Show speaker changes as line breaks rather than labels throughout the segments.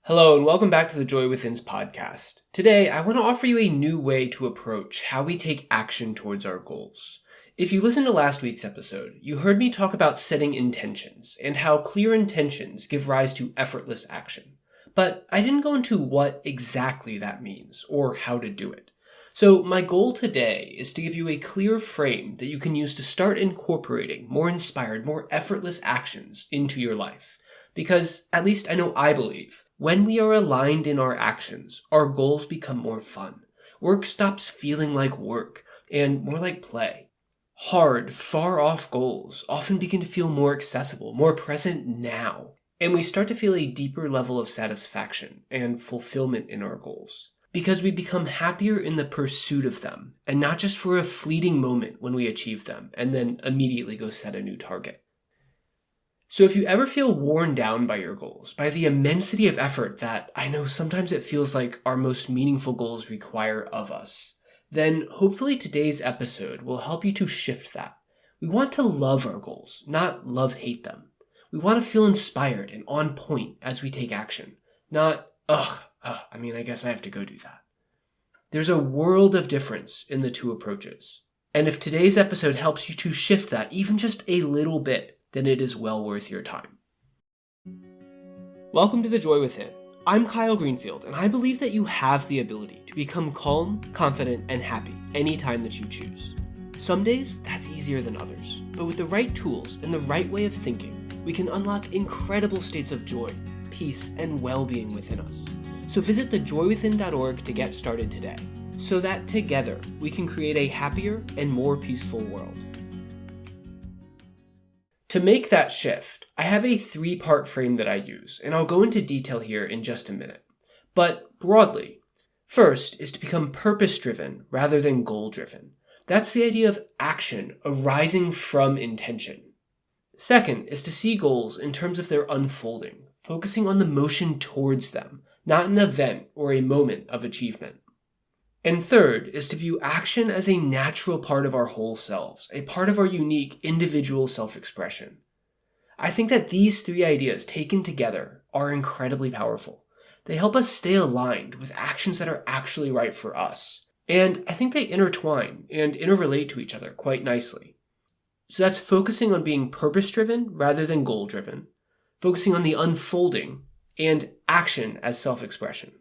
Hello and welcome back to the Joy Within's podcast. Today, I want to offer you a new way to approach how we take action towards our goals. If you listened to last week's episode, you heard me talk about setting intentions and how clear intentions give rise to effortless action. But I didn't go into what exactly that means or how to do it. So my goal today is to give you a clear frame that you can use to start incorporating more inspired, more effortless actions into your life. Because, at least I know I believe, when we are aligned in our actions, our goals become more fun. Work stops feeling like work and more like play. Hard, far-off goals often begin to feel more accessible, more present now, and we start to feel a deeper level of satisfaction and fulfillment in our goals. Because we become happier in the pursuit of them, and not just for a fleeting moment when we achieve them, and then immediately go set a new target. So if you ever feel worn down by your goals, by the immensity of effort that I know sometimes it feels like our most meaningful goals require of us, then hopefully today's episode will help you to shift that. We want to love our goals, not love-hate them. We want to feel inspired and on point as we take action, not, I guess I have to go do that. There's a world of difference in the two approaches. And if today's episode helps you to shift that even just a little bit, then it is well worth your time. Welcome to The Joy Within. I'm Kyle Greenfield, and I believe that you have the ability to become calm, confident, and happy anytime that you choose. Some days, that's easier than others, but with the right tools and the right way of thinking, we can unlock incredible states of joy, peace, and well-being within us. So visit thejoywithin.org to get started today, so that together we can create a happier and more peaceful world. To make that shift, I have a 3-part frame that I use, and I'll go into detail here in just a minute. But broadly, first is to become purpose-driven rather than goal-driven. That's the idea of action arising from intention. Second is to see goals in terms of their unfolding, focusing on the motion towards them, not an event or a moment of achievement. And third is to view action as a natural part of our whole selves, a part of our unique individual self-expression. I think that these 3 ideas taken together are incredibly powerful. They help us stay aligned with actions that are actually right for us. And I think they intertwine and interrelate to each other quite nicely. So that's focusing on being purpose-driven rather than goal-driven, focusing on the unfolding, and action as self-expression.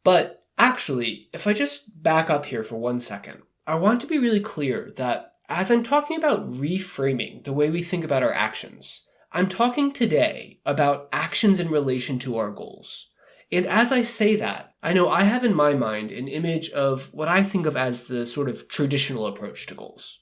But actually, if I just back up here for 1 second, I want to be really clear that as I'm talking about reframing the way we think about our actions, I'm talking today about actions in relation to our goals. And as I say that, I know I have in my mind an image of what I think of as the sort of traditional approach to goals.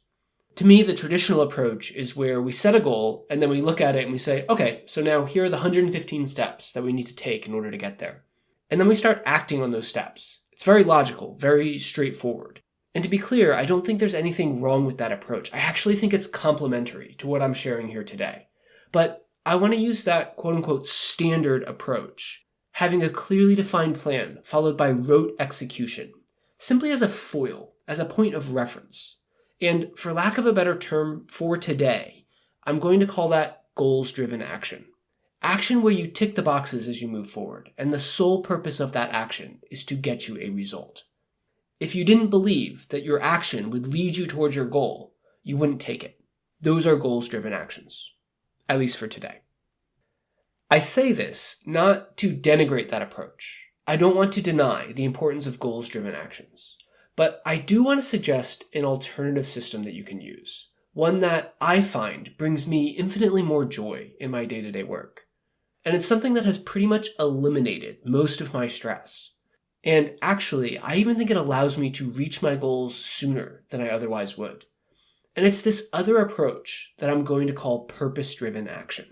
To me, the traditional approach is where we set a goal and then we look at it and we say, okay, so now here are the 115 steps that we need to take in order to get there. And then we start acting on those steps. It's very logical, very straightforward. And to be clear, I don't think there's anything wrong with that approach. I actually think it's complementary to what I'm sharing here today. But I want to use that quote-unquote standard approach, having a clearly defined plan followed by rote execution, simply as a foil, as a point of reference. And for lack of a better term for today, I'm going to call that goals-driven action. Action where you tick the boxes as you move forward, and the sole purpose of that action is to get you a result. If you didn't believe that your action would lead you towards your goal, you wouldn't take it. Those are goals-driven actions, at least for today. I say this not to denigrate that approach. I don't want to deny the importance of goals-driven actions, but I do want to suggest an alternative system that you can use, one that I find brings me infinitely more joy in my day-to-day work. And it's something that has pretty much eliminated most of my stress. And actually, I even think it allows me to reach my goals sooner than I otherwise would. And it's this other approach that I'm going to call purpose-driven action.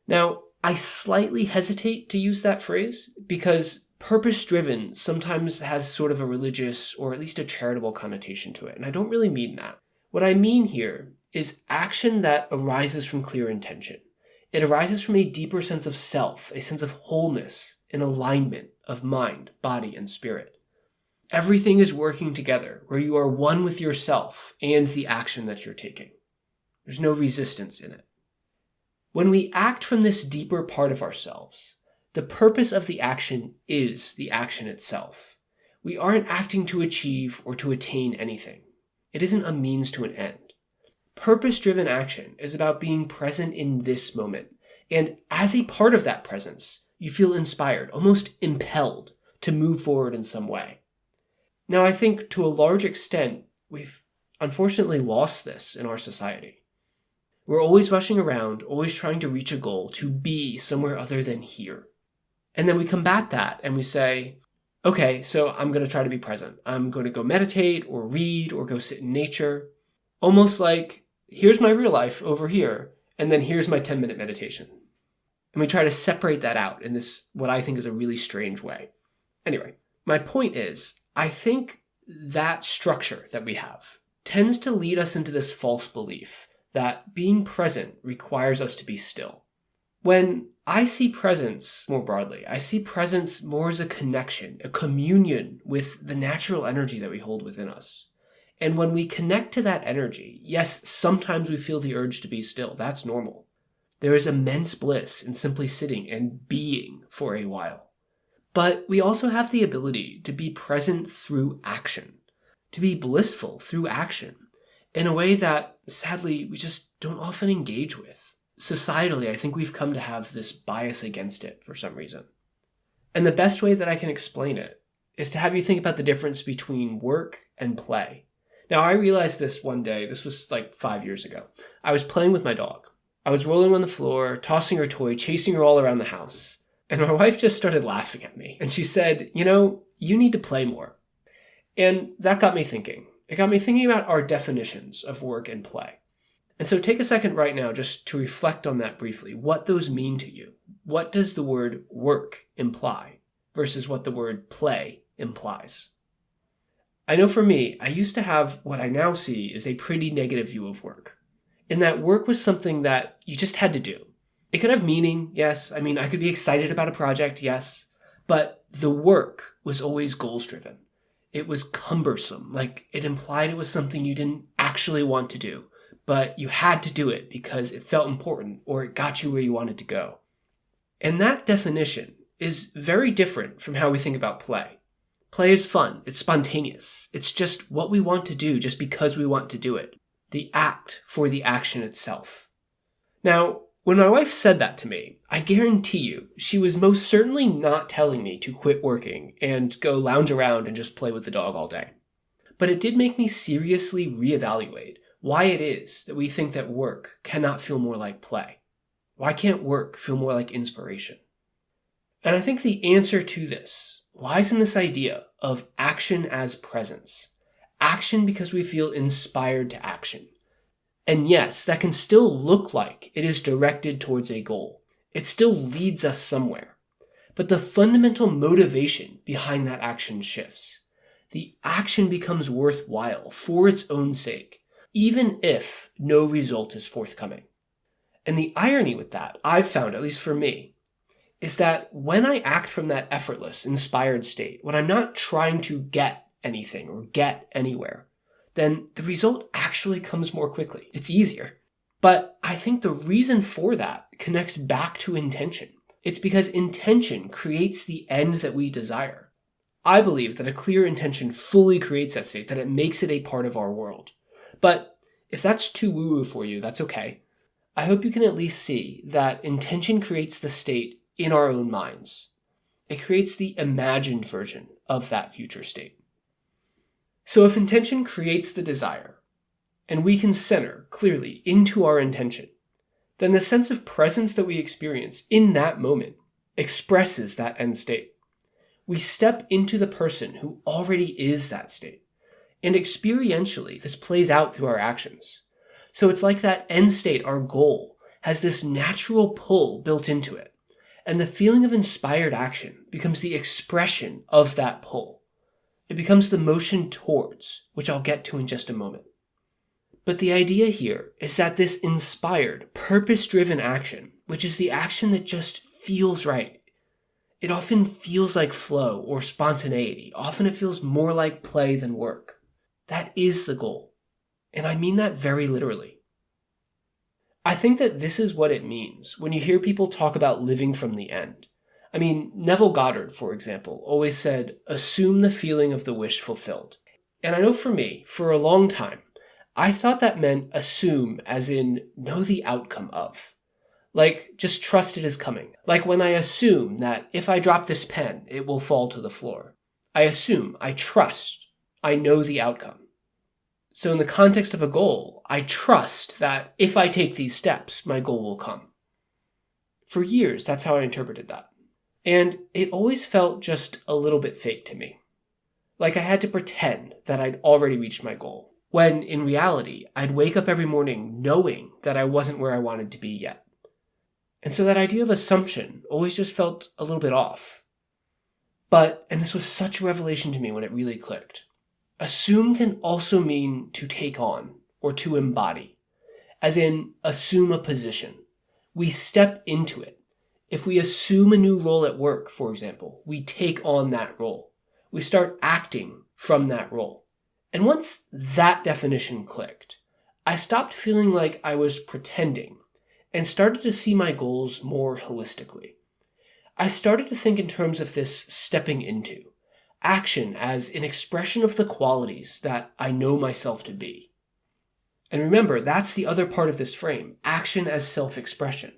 Now, I slightly hesitate to use that phrase because purpose-driven sometimes has sort of a religious or at least a charitable connotation to it, and I don't really mean that. What I mean here is action that arises from clear intention. It arises from a deeper sense of self, a sense of wholeness, an alignment of mind, body, and spirit. Everything is working together, where you are one with yourself and the action that you're taking. There's no resistance in it. When we act from this deeper part of ourselves, The purpose of the action is the action itself. We aren't acting to achieve or to attain anything. It isn't a means to an end. Purpose-driven action is about being present in this moment, and as a part of that presence, you feel inspired, almost impelled to move forward in some way. Now, I think to a large extent, we've unfortunately lost this in our society. We're always rushing around, always trying to reach a goal, to be somewhere other than here. And then we combat that and we say, okay, so I'm going to try to be present. I'm going to go meditate or read or go sit in nature. Almost like, here's my real life over here, and then here's my 10-minute meditation. And we try to separate that out in this, what I think is a really strange way. Anyway, my point is, I think that structure that we have tends to lead us into this false belief that being present requires us to be still. When I see presence more broadly, I see presence more as a connection, a communion with the natural energy that we hold within us. And when we connect to that energy, yes, sometimes we feel the urge to be still. That's normal. There is immense bliss in simply sitting and being for a while. But we also have the ability to be present through action, to be blissful through action, in a way that, sadly, we just don't often engage with. Societally, I think we've come to have this bias against it for some reason. And the best way that I can explain it is to have you think about the difference between work and play. Now, I realized this one day, this was like 5 years ago. I was playing with my dog. I was rolling on the floor, tossing her toy, chasing her all around the house. And my wife just started laughing at me. And she said, you need to play more. And that got me thinking. It got me thinking about our definitions of work and play. And so take a second right now just to reflect on that briefly, what those mean to you. What does the word work imply versus what the word play implies? I know for me, I used to have what I now see is a pretty negative view of work. In that work was something that you just had to do. It could have meaning, yes. I could be excited about a project, yes. But the work was always goals-driven. It was cumbersome, like it implied it was something you didn't actually want to do, but you had to do it because it felt important or it got you where you wanted to go. And that definition is very different from how we think about play. Play is fun, it's spontaneous, it's just what we want to do just because we want to do it. The act for the action itself. Now, when my wife said that to me, I guarantee you, she was most certainly not telling me to quit working and go lounge around and just play with the dog all day. But it did make me seriously reevaluate why it is that we think that work cannot feel more like play. Why can't work feel more like inspiration? And I think the answer to this lies in this idea of action as presence. Action because we feel inspired to action. And yes, that can still look like it is directed towards a goal. It still leads us somewhere. But the fundamental motivation behind that action shifts. The action becomes worthwhile for its own sake, even if no result is forthcoming. And the irony with that, I've found, at least for me, is that when I act from that effortless, inspired state, when I'm not trying to get anything or get anywhere, then the result actually comes more quickly. It's easier. But I think the reason for that connects back to intention. It's because intention creates the end that we desire. I believe that a clear intention fully creates that state, that it makes it a part of our world. But if that's too woo-woo for you, that's okay. I hope you can at least see that intention creates the state in our own minds. It creates the imagined version of that future state. So if intention creates the desire, and we can center clearly into our intention, then the sense of presence that we experience in that moment expresses that end state. We step into the person who already is that state. And experientially, this plays out through our actions. So it's like that end state, our goal, has this natural pull built into it. And the feeling of inspired action becomes the expression of that pull. It becomes the motion towards, which I'll get to in just a moment. But the idea here is that this inspired, purpose-driven action, which is the action that just feels right, it often feels like flow or spontaneity. Often it feels more like play than work. That is the goal. And I mean that very literally. I think that this is what it means when you hear people talk about living from the end. I mean, Neville Goddard, for example, always said, assume the feeling of the wish fulfilled. And I know for me, for a long time, I thought that meant assume as in know the outcome of. Like, just trust it is coming. Like when I assume that if I drop this pen, it will fall to the floor. I assume, I trust, I know the outcome. So in the context of a goal, I trust that if I take these steps, my goal will come. For years, that's how I interpreted that. And it always felt just a little bit fake to me. Like I had to pretend that I'd already reached my goal, when in reality, I'd wake up every morning knowing that I wasn't where I wanted to be yet. And so that idea of assumption always just felt a little bit off. But, and this was such a revelation to me when it really clicked, assume can also mean to take on or to embody, as in assume a position. We step into it. If we assume a new role at work, for example, we take on that role. We start acting from that role. And once that definition clicked, I stopped feeling like I was pretending and started to see my goals more holistically. I started to think in terms of this stepping into, action as an expression of the qualities that I know myself to be. And remember, that's the other part of this frame, action as self-expression.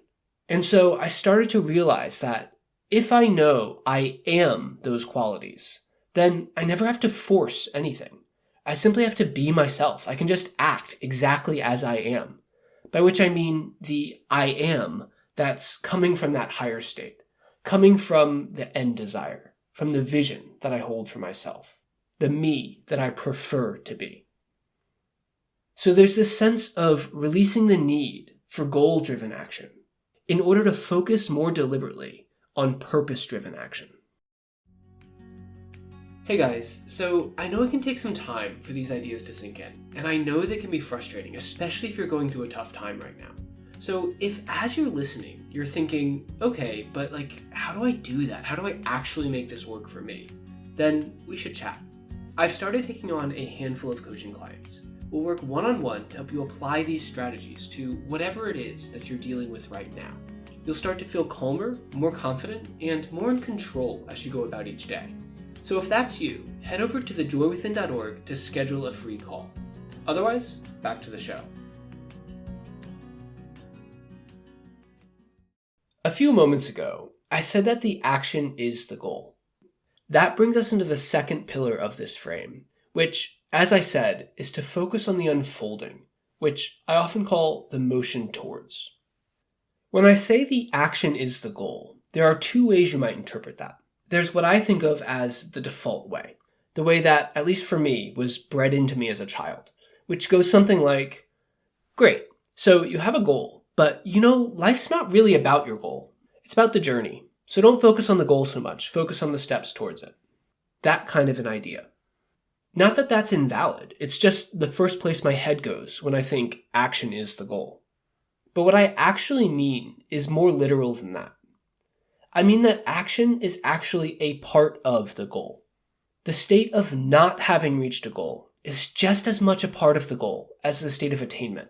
And so I started to realize that if I know I am those qualities, then I never have to force anything. I simply have to be myself. I can just act exactly as I am. By which I mean the I am that's coming from that higher state, coming from the end desire, from the vision that I hold for myself, the me that I prefer to be. So there's this sense of releasing the need for goal-driven action in order to focus more deliberately on purpose-driven action. Hey guys, so I know it can take some time for these ideas to sink in, and I know that can be frustrating, especially if you're going through a tough time right now. So if as you're listening, you're thinking, okay, but how do I do that? How do I actually make this work for me? Then we should chat. I've started taking on a handful of coaching clients. We'll work one-on-one to help you apply these strategies to whatever it is that you're dealing with right now. You'll start to feel calmer, more confident, and more in control as you go about each day. So if that's you, head over to thejoywithin.org to schedule a free call. Otherwise, back to the show. A few moments ago, I said that the action is the goal. That brings us into the second pillar of this frame, which, as I said, is to focus on the unfolding, which I often call the motion towards. When I say the action is the goal, there are two ways you might interpret that. There's what I think of as the default way, the way that, at least for me, was bred into me as a child, which goes something like, great, so you have a goal, but life's not really about your goal. It's about the journey. So don't focus on the goal so much, focus on the steps towards it. That kind of an idea. Not that that's invalid, it's just the first place my head goes when I think action is the goal. But what I actually mean is more literal than that. I mean that action is actually a part of the goal. The state of not having reached a goal is just as much a part of the goal as the state of attainment.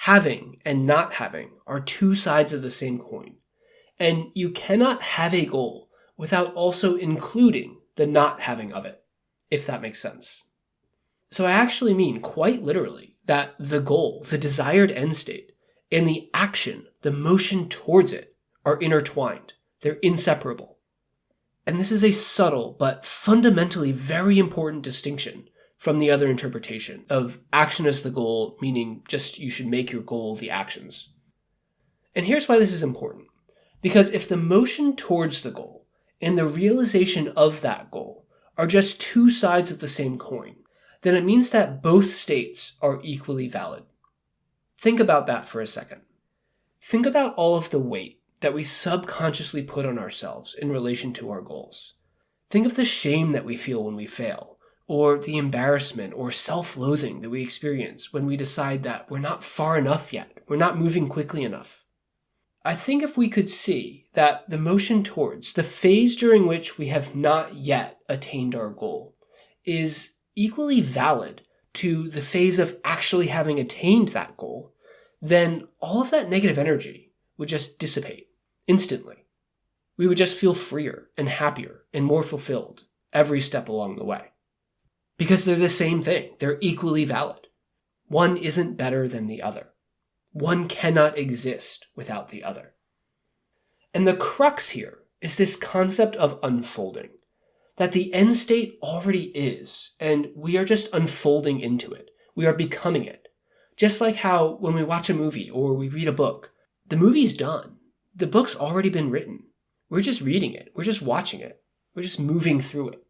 Having and not having are two sides of the same coin, and you cannot have a goal without also including the not having of it, if that makes sense. So I actually mean quite literally that the goal, the desired end state, and the action, the motion towards it, are intertwined. They're inseparable. And this is a subtle but fundamentally very important distinction from the other interpretation of action as the goal, meaning just you should make your goal the actions. And here's why this is important. Because if the motion towards the goal and the realization of that goal are just two sides of the same coin, then it means that both states are equally valid. Think about that for a second. Think about all of the weight that we subconsciously put on ourselves in relation to our goals. Think of the shame that we feel when we fail, or the embarrassment or self-loathing that we experience when we decide that we're not far enough yet, we're not moving quickly enough. I think if we could see that the motion towards, the phase during which we have not yet attained our goal, is equally valid to the phase of actually having attained that goal, then all of that negative energy would just dissipate instantly. We would just feel freer and happier and more fulfilled every step along the way. Because they're the same thing. They're equally valid. One isn't better than the other. One cannot exist without the other. And the crux here is this concept of unfolding, that the end state already is, and we are just unfolding into it. We are becoming it. Just like how when we watch a movie or we read a book, the movie's done. The book's already been written. We're just reading it. We're just watching it. We're just moving through it.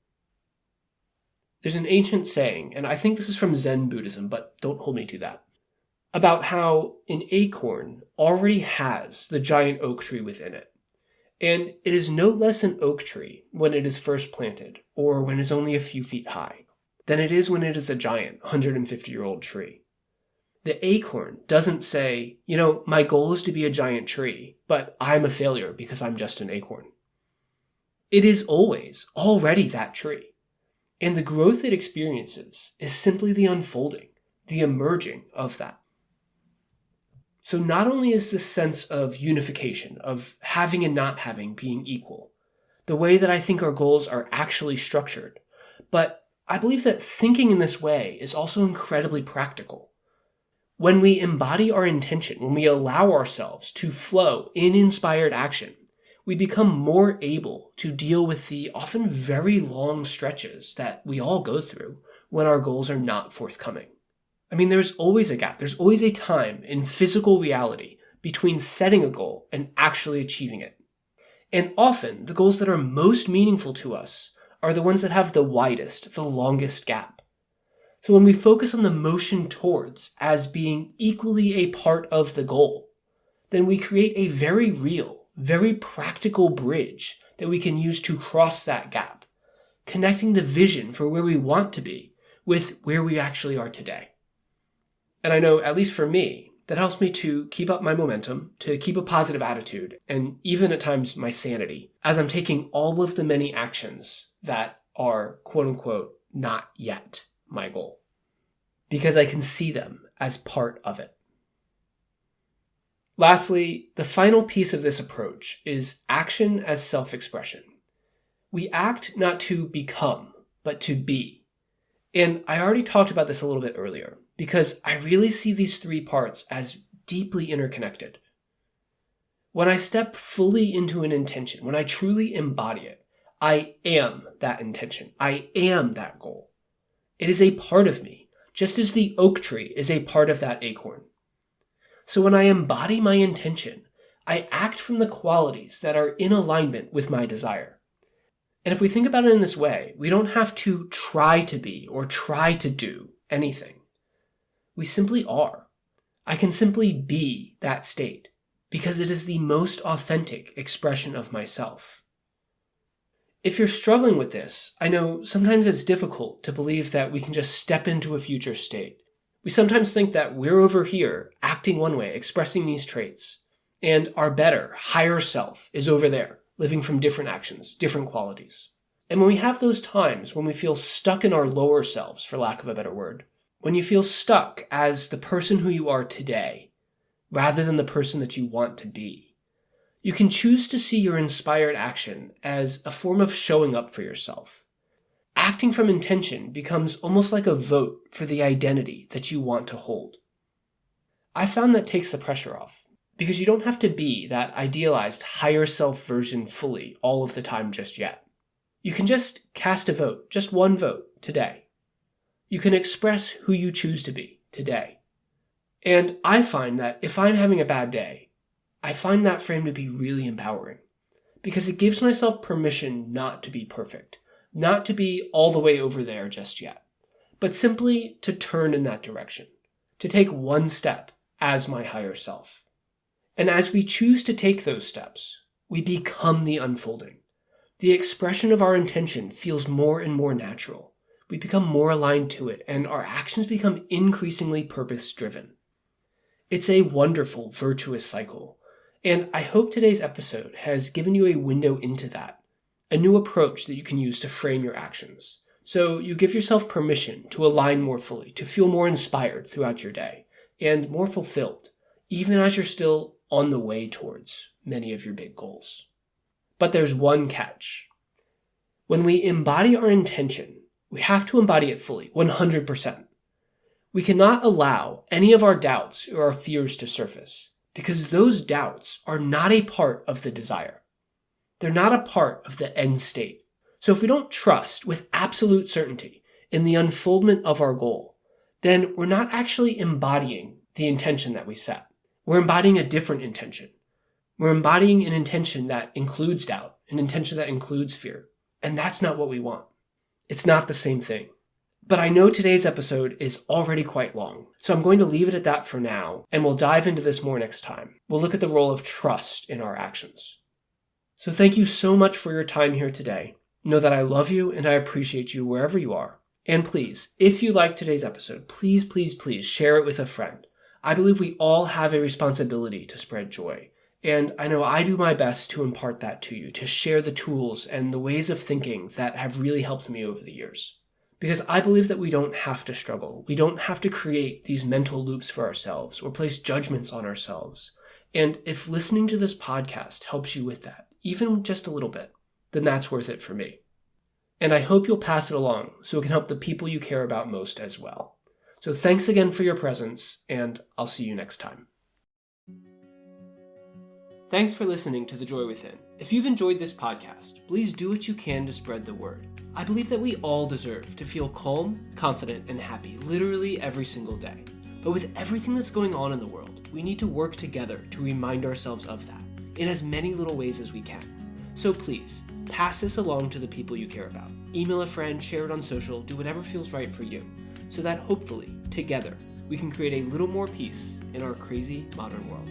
There's an ancient saying, and I think this is from Zen Buddhism, but don't hold me to that, about how an acorn already has the giant oak tree within it. And it is no less an oak tree when it is first planted, or when it's only a few feet high, than it is when it is a giant 150-year-old tree. The acorn doesn't say, my goal is to be a giant tree, but I'm a failure because I'm just an acorn. It is always already that tree. And the growth it experiences is simply the unfolding, the emerging of that. So not only is this sense of unification, of having and not having being equal, the way that I think our goals are actually structured, but I believe that thinking in this way is also incredibly practical. When we embody our intention, when we allow ourselves to flow in inspired action, we become more able to deal with the often very long stretches that we all go through when our goals are not forthcoming. I mean, there's always a gap. There's always a time in physical reality between setting a goal and actually achieving it. And often, the goals that are most meaningful to us are the ones that have the widest, the longest gap. So when we focus on the motion towards as being equally a part of the goal, then we create a very real, very practical bridge that we can use to cross that gap, connecting the vision for where we want to be with where we actually are today. And I know, at least for me, that helps me to keep up my momentum, to keep a positive attitude, and even at times my sanity, as I'm taking all of the many actions that are, quote unquote, not yet my goal. Because I can see them as part of it. Lastly, the final piece of this approach is action as self-expression. We act not to become, but to be. And I already talked about this a little bit earlier, because I really see these three parts as deeply interconnected. When I step fully into an intention, when I truly embody it, I am that intention. I am that goal. It is a part of me, just as the oak tree is a part of that acorn. So when I embody my intention, I act from the qualities that are in alignment with my desire. And if we think about it in this way, we don't have to try to be or try to do anything. We simply are. I can simply be that state because it is the most authentic expression of myself. If you're struggling with this, I know sometimes it's difficult to believe that we can just step into a future state. We sometimes think that we're over here, acting one way, expressing these traits, and our better, higher self is over there, living from different actions, different qualities. And when we have those times when we feel stuck in our lower selves, for lack of a better word, when you feel stuck as the person who you are today, rather than the person that you want to be, you can choose to see your inspired action as a form of showing up for yourself. Acting from intention becomes almost like a vote for the identity that you want to hold. I found that takes the pressure off, because you don't have to be that idealized higher self version fully all of the time just yet. You can just cast a vote, just one vote today. You can express who you choose to be today. And I find that if I'm having a bad day, I find that frame to be really empowering, because it gives myself permission not to be perfect. Not to be all the way over there just yet, but simply to turn in that direction, to take one step as my higher self. And as we choose to take those steps, we become the unfolding. The expression of our intention feels more and more natural. We become more aligned to it, and our actions become increasingly purpose-driven. It's a wonderful, virtuous cycle, and I hope today's episode has given you a window into that. A new approach that you can use to frame your actions. So you give yourself permission to align more fully, to feel more inspired throughout your day, and more fulfilled, even as you're still on the way towards many of your big goals. But there's one catch. When we embody our intention, we have to embody it fully, 100%. We cannot allow any of our doubts or our fears to surface, because those doubts are not a part of the desire. They're not a part of the end state. So if we don't trust with absolute certainty in the unfoldment of our goal, then we're not actually embodying the intention that we set. We're embodying a different intention. We're embodying an intention that includes doubt, an intention that includes fear. And that's not what we want. It's not the same thing. But I know today's episode is already quite long, so I'm going to leave it at that for now, and we'll dive into this more next time. We'll look at the role of trust in our actions. So thank you so much for your time here today. Know that I love you and I appreciate you wherever you are. And please, if you liked today's episode, please share it with a friend. I believe we all have a responsibility to spread joy. And I know I do my best to impart that to you, to share the tools and the ways of thinking that have really helped me over the years. Because I believe that we don't have to struggle. We don't have to create these mental loops for ourselves or place judgments on ourselves. And if listening to this podcast helps you with that, even just a little bit, then that's worth it for me. And I hope you'll pass it along so it can help the people you care about most as well. So thanks again for your presence, and I'll see you next time. Thanks for listening to The Joy Within. If you've enjoyed this podcast, please do what you can to spread the word. I believe that we all deserve to feel calm, confident, and happy literally every single day. But with everything that's going on in the world, we need to work together to remind ourselves of that in as many little ways as we can. So please, pass this along to the people you care about. Email a friend, share it on social, do whatever feels right for you, so that hopefully, together, we can create a little more peace in our crazy modern world.